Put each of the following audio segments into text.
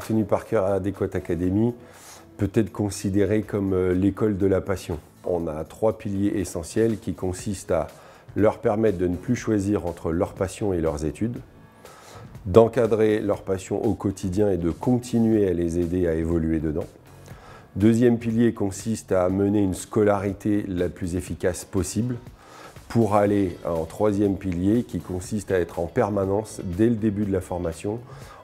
Anthony Parker Adequate Academy peut être considérée comme l'école de la passion. On a 3 piliers essentiels qui consistent à leur permettre de ne plus choisir entre leur passion et leurs études, d'encadrer leur passion au quotidien et de continuer à les aider à évoluer dedans. Deuxième pilier consiste à mener une scolarité la plus efficace possible pour aller en troisième pilier qui consiste à être en permanence dès le début de la formation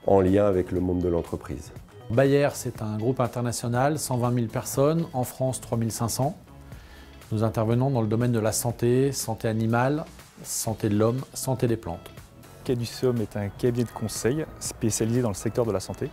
en lien avec le monde de l'entreprise. Bayer, c'est un groupe international, 120 000 personnes, en France 3 500. Nous intervenons dans le domaine de la santé, santé animale, santé de l'homme, santé des plantes. Caduceum est un cabinet de conseil spécialisé dans le secteur de la santé,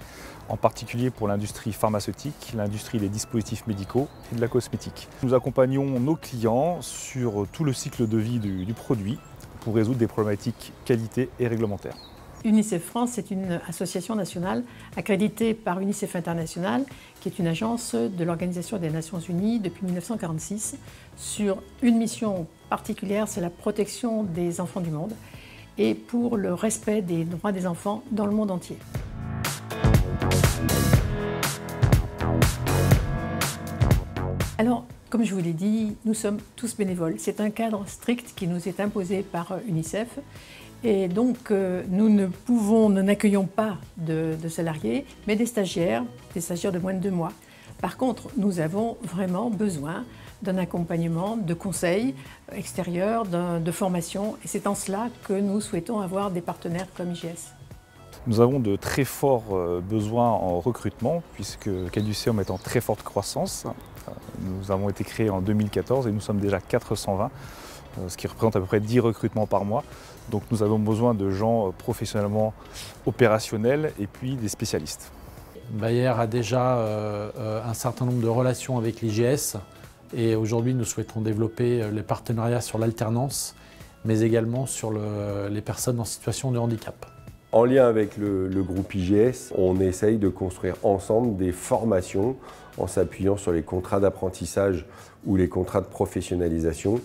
en particulier pour l'industrie pharmaceutique, l'industrie des dispositifs médicaux et de la cosmétique. Nous accompagnons nos clients sur tout le cycle de vie du produit pour résoudre des problématiques qualité et réglementaires. UNICEF France, c'est une association nationale accréditée par UNICEF International, qui est une agence de l'Organisation des Nations Unies depuis 1946, sur une mission particulière, c'est la protection des enfants du monde et pour le respect des droits des enfants dans le monde entier. Alors, comme je vous l'ai dit, nous sommes tous bénévoles. C'est un cadre strict qui nous est imposé par UNICEF. Et donc, nous n'accueillons pas de salariés, mais des stagiaires de moins de 2 mois. Par contre, nous avons vraiment besoin d'un accompagnement, de conseils extérieurs, de formation. Et c'est en cela que nous souhaitons avoir des partenaires comme IGS. Nous avons de très forts besoins en recrutement, puisque Caduceum est en très forte croissance. Nous avons été créés en 2014 et nous sommes déjà 420, ce qui représente à peu près 10 recrutements par mois. Donc nous avons besoin de gens professionnellement opérationnels et puis des spécialistes. Bayer a déjà un certain nombre de relations avec l'IGS et aujourd'hui nous souhaitons développer les partenariats sur l'alternance, mais également sur les personnes en situation de handicap. En lien avec le groupe IGS, on essaye de construire ensemble des formations en s'appuyant sur les contrats d'apprentissage ou les contrats de professionnalisation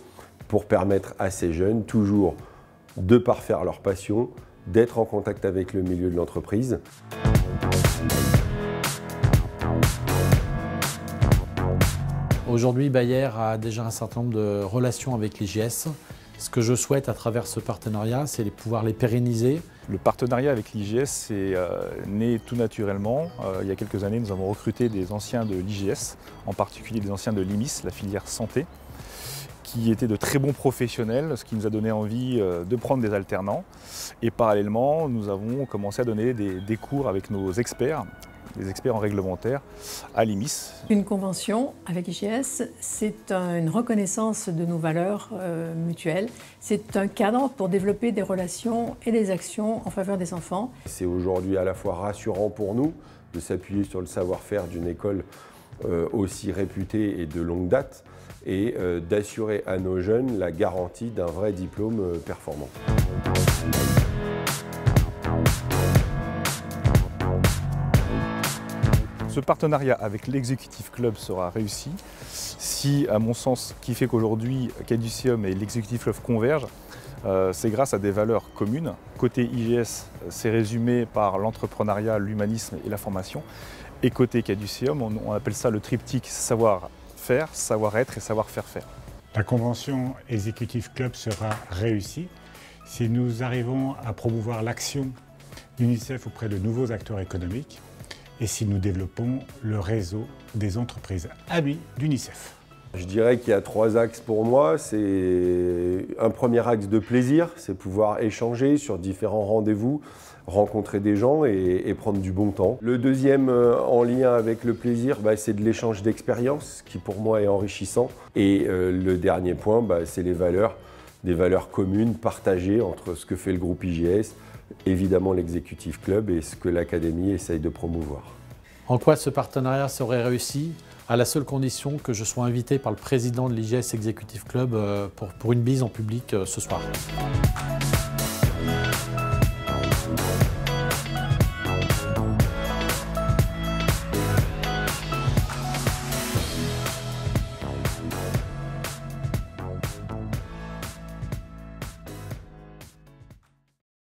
pour permettre à ces jeunes toujours de parfaire leur passion, d'être en contact avec le milieu de l'entreprise. Aujourd'hui, Bayer a déjà un certain nombre de relations avec l'IGS. Ce que je souhaite à travers ce partenariat, c'est de pouvoir les pérenniser. Le partenariat avec l'IGS est né tout naturellement. Il y a quelques années, nous avons recruté des anciens de l'IGS, en particulier des anciens de l'IMIS, la filière santé, qui étaient de très bons professionnels, ce qui nous a donné envie de prendre des alternants. Et parallèlement, nous avons commencé à donner des cours avec nos experts, des experts en réglementaire, à l'IMIS. Une convention avec IGS, c'est une reconnaissance de nos valeurs mutuelles. C'est un cadre pour développer des relations et des actions en faveur des enfants. C'est aujourd'hui à la fois rassurant pour nous de s'appuyer sur le savoir-faire d'une école aussi réputée et de longue date, et d'assurer à nos jeunes la garantie d'un vrai diplôme performant. Ce partenariat avec l'Executive Club sera réussi si, à mon sens, ce qui fait qu'aujourd'hui Caduceum et l'Executive Club convergent, c'est grâce à des valeurs communes. Côté IGS, c'est résumé par l'entrepreneuriat, l'humanisme et la formation. Et côté Caduceum, on appelle ça le triptyque savoir-faire, savoir-être et savoir-faire faire. La convention Executive Club sera réussie si nous arrivons à promouvoir l'action d'UNICEF auprès de nouveaux acteurs économiques et si nous développons le réseau des entreprises amies d'UNICEF. Je dirais qu'il y a 3 axes pour moi. C'est un premier axe de plaisir, c'est pouvoir échanger sur différents rendez-vous, rencontrer des gens et prendre du bon temps. Le deuxième, en lien avec le plaisir, c'est de l'échange d'expériences, qui pour moi est enrichissant. Et le dernier point, c'est les valeurs, des valeurs communes partagées entre ce que fait le groupe IGS, évidemment l'Executive Club et ce que l'Académie essaye de promouvoir. En quoi ce partenariat serait réussi? À la seule condition que je sois invité par le président de l'IGS Executive Club pour une bise en public ce soir.